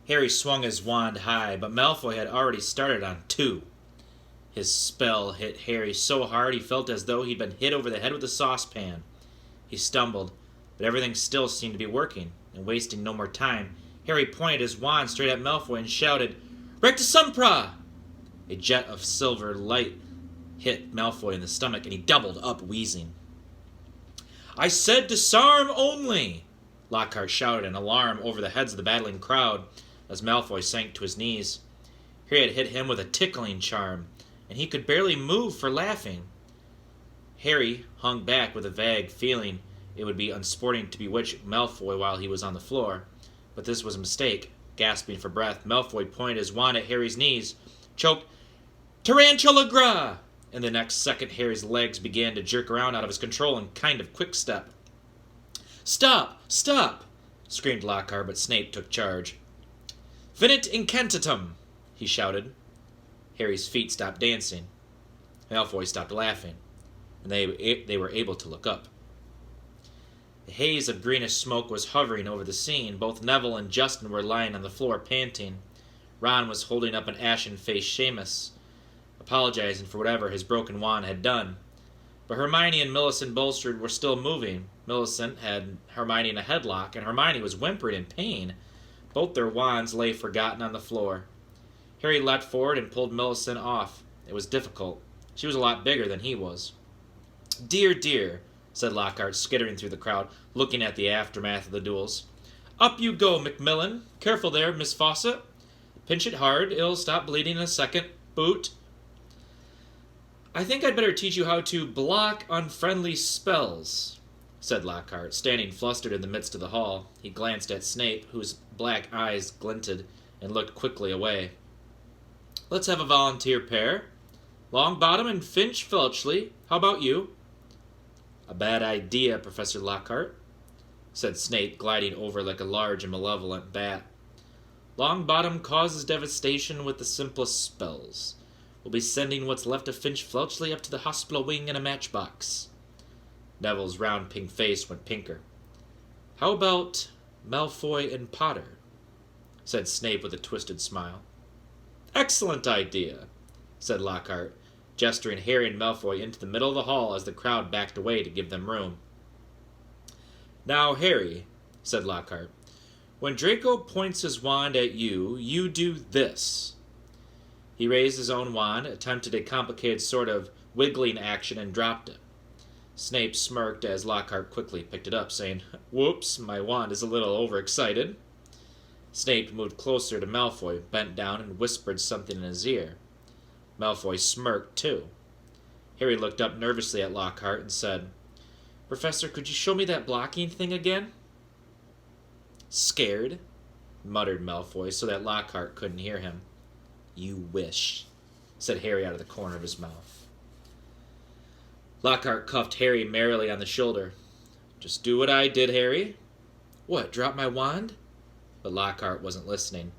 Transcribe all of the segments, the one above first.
Harry swung his wand high, but Malfoy had already started on 2. His spell hit Harry so hard he felt as though he'd been hit over the head with a saucepan. He stumbled, but everything still seemed to be working, and wasting no more time, Harry pointed his wand straight at Malfoy and shouted, "Rectisumpra!" A jet of silver light hit Malfoy in the stomach, and he doubled up, wheezing. "I said disarm only!" Lockhart shouted in alarm over the heads of the battling crowd as Malfoy sank to his knees. Harry had hit him with a tickling charm, and he could barely move for laughing. Harry hung back with a vague feeling it would be unsporting to bewitch Malfoy while he was on the floor. But this was a mistake. Gasping for breath, Malfoy pointed his wand at Harry's knees, choked, "Tarantula Gra!" And the next second Harry's legs began to jerk around out of his control in kind of quick step. "Stop! Stop!" screamed Lockhart, but Snape took charge. "Venit incantatum!" he shouted. Harry's feet stopped dancing. Malfoy stopped laughing, and they were able to look up. The haze of greenish smoke was hovering over the scene. Both Neville and Justin were lying on the floor, panting. Ron was holding up an ashen-faced Seamus, apologizing for whatever his broken wand had done. But Hermione and Millicent Bulstrode were still moving. Millicent had Hermione in a headlock, and Hermione was whimpering in pain. Both their wands lay forgotten on the floor. Harry leapt forward and pulled Millicent off. It was difficult. She was a lot bigger than he was. "Dear, dear," said Lockhart, skittering through the crowd, looking at the aftermath of the duels. "Up you go, Macmillan. Careful there, Miss Fawcett. Pinch it hard. It'll stop bleeding in a second. Boot." "I think I'd better teach you how to block unfriendly spells," said Lockhart, standing flustered in the midst of the hall. He glanced at Snape, whose black eyes glinted, and looked quickly away. "Let's have a volunteer pair. Longbottom and Finch Felchley. How about you?" "A bad idea, Professor Lockhart," said Snape, gliding over like a large and malevolent bat. "Longbottom causes devastation with the simplest spells. We'll be sending what's left of Finch Felchley up to the hospital wing in a matchbox." Neville's round pink face went pinker. "How about Malfoy and Potter?" said Snape with a twisted smile. "Excellent idea," said Lockhart, gesturing Harry and Malfoy into the middle of the hall as the crowd backed away to give them room. "Now, Harry," said Lockhart, "when Draco points his wand at you, you do this." He raised his own wand, attempted a complicated sort of wiggling action, and dropped it. Snape smirked as Lockhart quickly picked it up, saying, "Whoops, my wand is a little overexcited." Snape moved closer to Malfoy, bent down, and whispered something in his ear. Malfoy smirked, too. Harry looked up nervously at Lockhart and said, "Professor, could you show me that blocking thing again?" "Scared?" muttered Malfoy, so that Lockhart couldn't hear him. "You wish," said Harry out of the corner of his mouth. Lockhart cuffed Harry merrily on the shoulder. "Just do what I did, Harry." "What, drop my wand?" But Lockhart wasn't listening.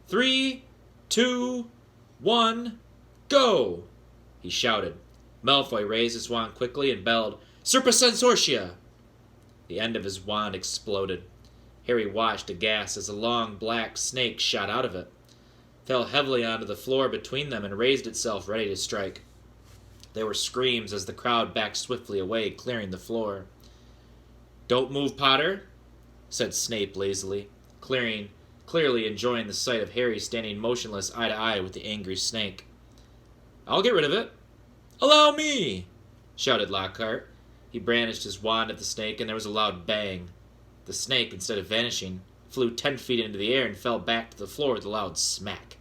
3, 2, 1, go! He shouted. Malfoy raised his wand quickly and bellowed, "Serpa Sensortia!" The end of his wand exploded. Harry watched aghast as a long black snake shot out of it, fell heavily onto the floor between them, and raised itself ready to strike. There were screams as the crowd backed swiftly away, clearing the floor. "Don't move, Potter," said Snape lazily, clearly enjoying the sight of Harry standing motionless eye to eye with the angry snake. "I'll get rid of it." "Allow me!" shouted Lockhart. He brandished his wand at the snake, and there was a loud bang. The snake, instead of vanishing, flew 10 feet into the air and fell back to the floor with a loud smack.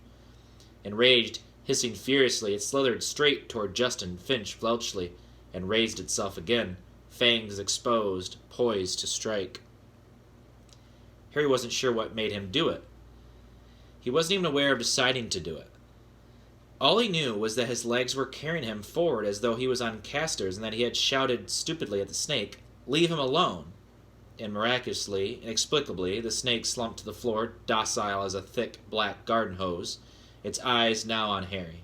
Enraged, hissing furiously, it slithered straight toward Justin Finch Felchley and raised itself again, fangs exposed, poised to strike. Harry wasn't sure what made him do it. He wasn't even aware of deciding to do it. All he knew was that his legs were carrying him forward as though he was on casters, and that he had shouted stupidly at the snake, "Leave him alone!" And miraculously, inexplicably, the snake slumped to the floor, docile as a thick, black garden hose, its eyes now on Harry.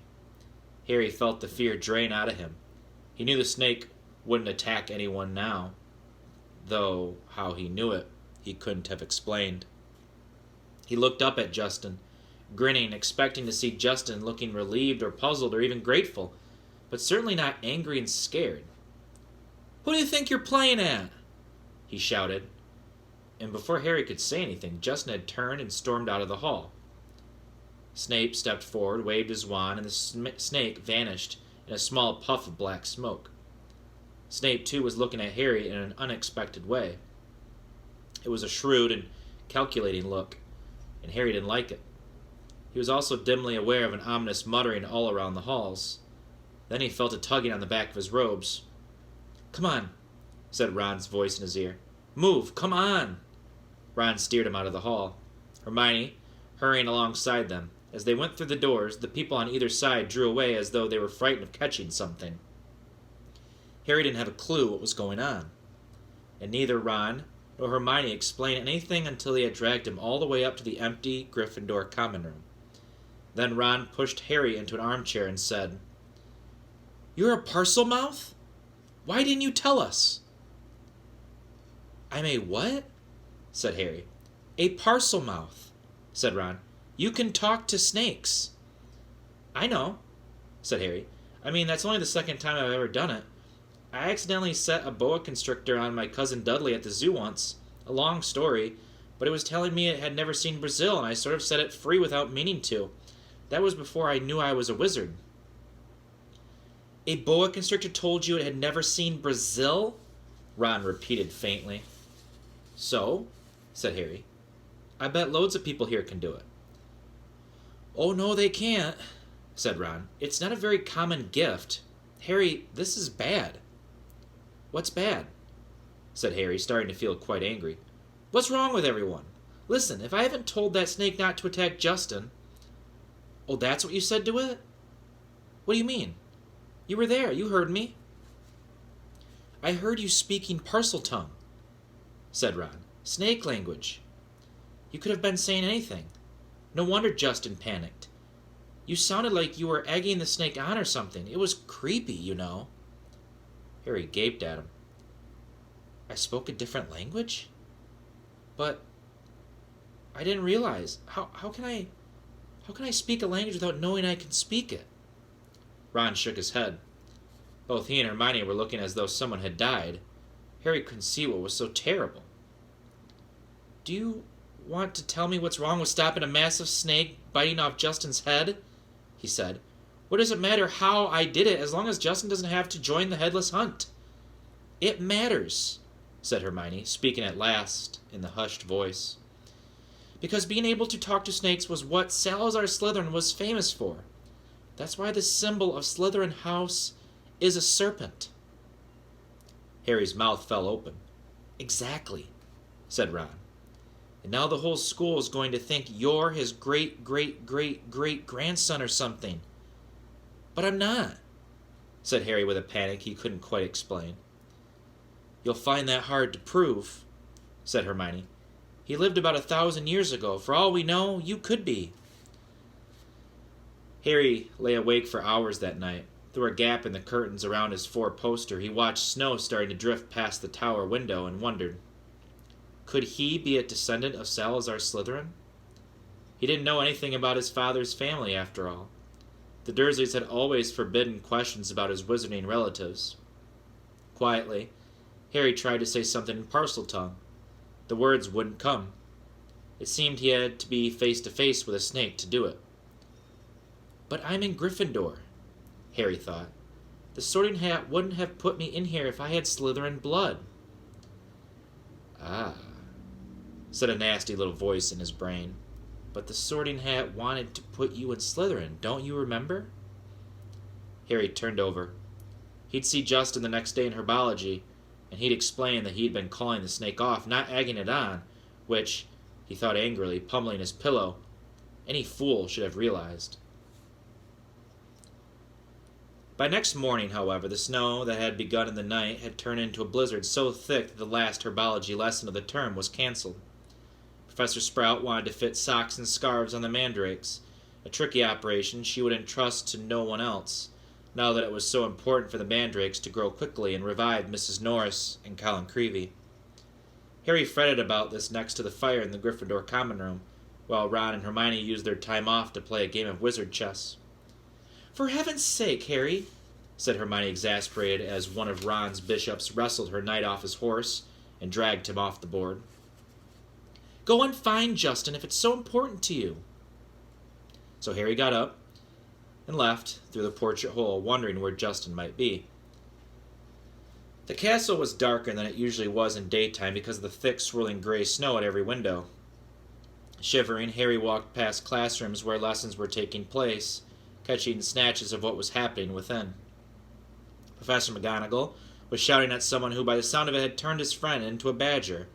Harry felt the fear drain out of him. He knew the snake wouldn't attack anyone now, though how he knew it, he couldn't have explained. He looked up at Justin, grinning, expecting to see Justin looking relieved or puzzled or even grateful, but certainly not angry and scared. "Who do you think you're playing at?" he shouted. And before Harry could say anything, Justin had turned and stormed out of the hall. Snape stepped forward, waved his wand, and the snake vanished in a small puff of black smoke. Snape, too, was looking at Harry in an unexpected way. It was a shrewd and calculating look, and Harry didn't like it. He was also dimly aware of an ominous muttering all around the halls. Then he felt a tugging on the back of his robes. "Come on," said Ron's voice in his ear. "Move, come on!" Ron steered him out of the hall, Hermione hurrying alongside them. As they went through the doors, the people on either side drew away as though they were frightened of catching something. Harry didn't have a clue what was going on, and neither Ron nor Hermione explained anything until they had dragged him all the way up to the empty Gryffindor common room. Then Ron pushed Harry into an armchair and said, "You're a Parselmouth? Why didn't you tell us?" "I'm a what?" said Harry. "A Parselmouth," said Ron. "You can talk to snakes." "I know," said Harry. "I mean, that's only the second time I've ever done it. I accidentally set a boa constrictor on my cousin Dudley at the zoo once. A long story, but it was telling me it had never seen Brazil, and I sort of set it free without meaning to. That was before I knew I was a wizard." "A boa constrictor told you it had never seen Brazil?" Ron repeated faintly. "So?" said Harry. "I bet loads of people here can do it." "Oh, no, they can't," said Ron. "It's not a very common gift. Harry, this is bad." "What's bad?" said Harry, starting to feel quite angry. "What's wrong with everyone? Listen, if I haven't told that snake not to attack Justin..." "Oh, that's what you said to it?" "What do you mean? You were there. You heard me." "I heard you speaking Parseltongue," said Ron. "Snake language. You could have been saying anything. No wonder Justin panicked. You sounded like you were egging the snake on or something. It was creepy, you know." Harry gaped at him. "I spoke a different language? But I didn't realize. How can I speak a language without knowing I can speak it?" Ron shook his head. Both he and Hermione were looking as though someone had died. Harry couldn't see what was so terrible. "Do you want to tell me what's wrong with stopping a massive snake biting off Justin's head?" he said. "What does it matter how I did it, as long as Justin doesn't have to join the headless hunt?" "It matters," said Hermione, speaking at last in the hushed voice. "Because being able to talk to snakes was what Salazar Slytherin was famous for. That's why the symbol of Slytherin House is a serpent." Harry's mouth fell open. "Exactly," said Ron. "And now the whole school is going to think you're his great-great-great-great-grandson or something." "But I'm not," said Harry with a panic he couldn't quite explain. "You'll find that hard to prove," said Hermione. "He lived about 1,000 years ago. For all we know, you could be." Harry lay awake for hours that night. Through a gap in the curtains around his four-poster, he watched snow starting to drift past the tower window and wondered, could he be a descendant of Salazar Slytherin? He didn't know anything about his father's family, after all. The Dursleys had always forbidden questions about his wizarding relatives. Quietly, Harry tried to say something in Parseltongue. The words wouldn't come. It seemed he had to be face-to-face with a snake to do it. "But I'm in Gryffindor," Harry thought. "The Sorting Hat wouldn't have put me in here if I had Slytherin blood." "Ah," said a nasty little voice in his brain. "But the Sorting Hat wanted to put you in Slytherin, don't you remember?" Harry turned over. He'd see Justin the next day in herbology, and he'd explain that he'd been calling the snake off, not egging it on, which, he thought angrily, pummeling his pillow, any fool should have realized. By next morning, however, the snow that had begun in the night had turned into a blizzard so thick that the last herbology lesson of the term was cancelled. Professor Sprout wanted to fit socks and scarves on the mandrakes, a tricky operation she would entrust to no one else, now that it was so important for the mandrakes to grow quickly and revive Mrs. Norris and Colin Creevey. Harry fretted about this next to the fire in the Gryffindor common room, while Ron and Hermione used their time off to play a game of wizard chess. "For heaven's sake, Harry," said Hermione, exasperated as one of Ron's bishops wrestled her knight off his horse and dragged him off the board. "Go and find Justin if it's so important to you." So Harry got up and left through the portrait hole, wondering where Justin might be. The castle was darker than it usually was in daytime because of the thick, swirling gray snow at every window. Shivering, Harry walked past classrooms where lessons were taking place, catching snatches of what was happening within. Professor McGonagall was shouting at someone who, by the sound of it, had turned his friend into a badger.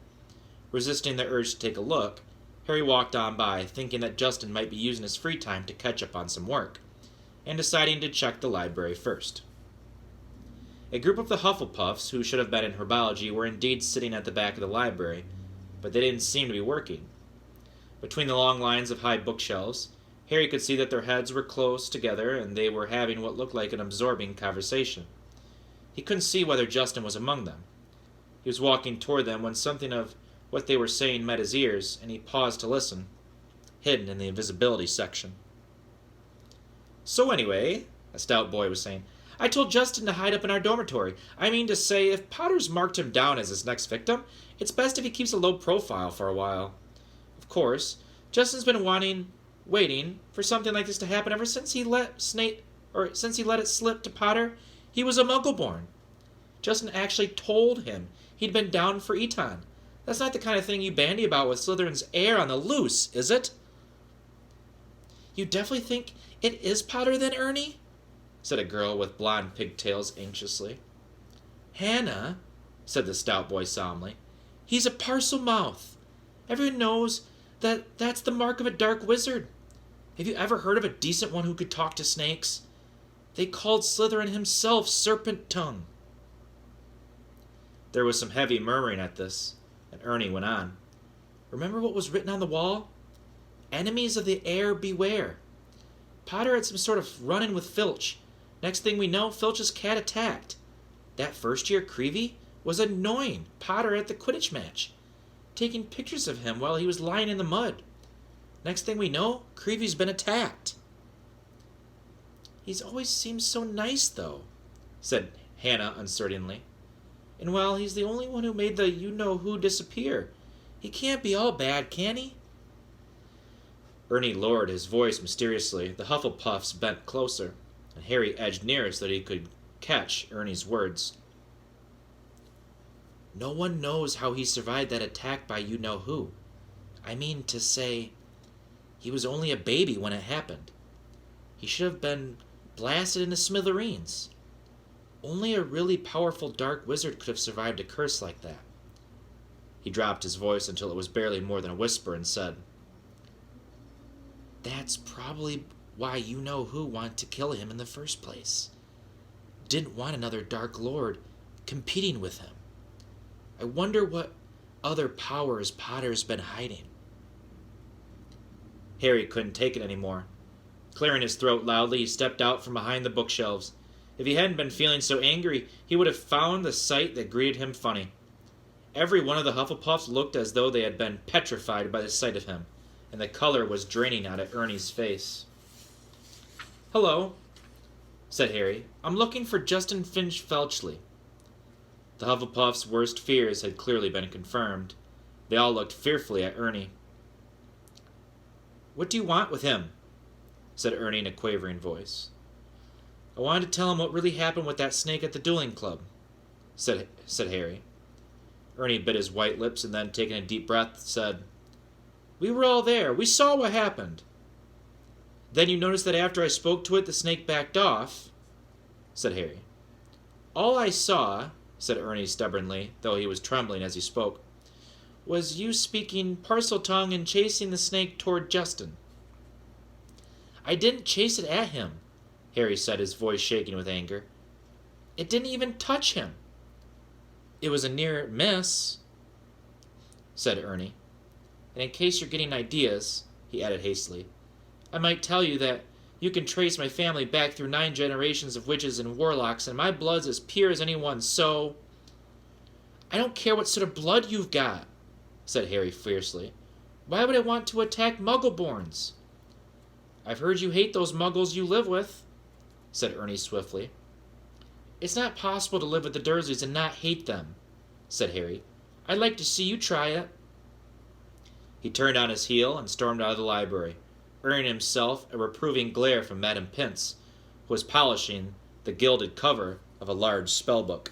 Resisting the urge to take a look, Harry walked on by, thinking that Justin might be using his free time to catch up on some work, and deciding to check the library first. A group of the Hufflepuffs, who should have been in herbology, were indeed sitting at the back of the library, but they didn't seem to be working. Between the long lines of high bookshelves, Harry could see that their heads were close together and they were having what looked like an absorbing conversation. He couldn't see whether Justin was among them. He was walking toward them when something of what they were saying met his ears, and he paused to listen, hidden in the invisibility section. "So anyway," a stout boy was saying, "I told Justin to hide up in our dormitory. I mean to say, if Potter's marked him down as his next victim, it's best if he keeps a low profile for a while. Of course, Justin's been waiting for something like this to happen ever since he let it slip to Potter he was a Muggle-born. Justin actually told him he'd been down for Eton. That's not the kind of thing you bandy about with Slytherin's heir on the loose, is it?" "You definitely think it is Potter then, Ernie?" said a girl with blonde pigtails anxiously. "Hannah," said the stout boy solemnly, "he's a Parselmouth. Everyone knows that that's the mark of a dark wizard. Have you ever heard of a decent one who could talk to snakes? They called Slytherin himself Serpent Tongue." There was some heavy murmuring at this, and Ernie went on. "Remember what was written on the wall? Enemies of the heir beware. Potter had some sort of run-in with Filch. Next thing we know, Filch's cat attacked. That first year Creevy was annoying Potter at the Quidditch match, taking pictures of him while he was lying in the mud. Next thing we know, Creevy's been attacked." "He's always seemed so nice, though," said Hannah uncertainly. "And while he's the only one who made the you-know-who disappear, he can't be all bad, can he?" Ernie lowered his voice mysteriously. The Hufflepuffs bent closer, and Harry edged nearer so that he could catch Ernie's words. "No one knows how he survived that attack by you-know-who. I mean to say, he was only a baby when it happened. He should have been blasted into smithereens. Only a really powerful dark wizard could have survived a curse like that." He dropped his voice until it was barely more than a whisper and said, "That's probably why you-know-who wanted to kill him in the first place. Didn't want another Dark Lord competing with him. I wonder what other powers Potter's been hiding." Harry couldn't take it anymore. Clearing his throat loudly, he stepped out from behind the bookshelves. If he hadn't been feeling so angry, he would have found the sight that greeted him funny. Every one of the Hufflepuffs looked as though they had been petrified by the sight of him, and the color was draining out of Ernie's face. "Hello," said Harry. "I'm looking for Justin Finch Felchley." The Hufflepuffs' worst fears had clearly been confirmed. They all looked fearfully at Ernie. "What do you want with him?" said Ernie in a quavering voice. "I wanted to tell him what really happened with that snake at the Dueling Club," said Harry. Ernie bit his white lips and then, taking a deep breath, said, "We were all there. We saw what happened." "Then you noticed that after I spoke to it, the snake backed off," said Harry. "All I saw," said Ernie stubbornly, though he was trembling as he spoke, "was you speaking Parseltongue and chasing the snake toward Justin." "I didn't chase it at him," Harry said, his voice shaking with anger. "It didn't even touch him." "It was a near miss," said Ernie. "And in case you're getting ideas," he added hastily, "I might tell you that you can trace my family back through 9 generations of witches and warlocks, and my blood's as pure as anyone's, so—" "I don't care what sort of blood you've got," said Harry fiercely. Why would I want to attack Muggleborns? I've heard you hate those Muggles you live with, said Ernie swiftly. It's not possible to live with the Dursleys and not hate them, said Harry. I'd like to see you try it. He turned on his heel and stormed out of the library, earning himself a reproving glare from Madame Pince, who was polishing the gilded cover of a large spellbook.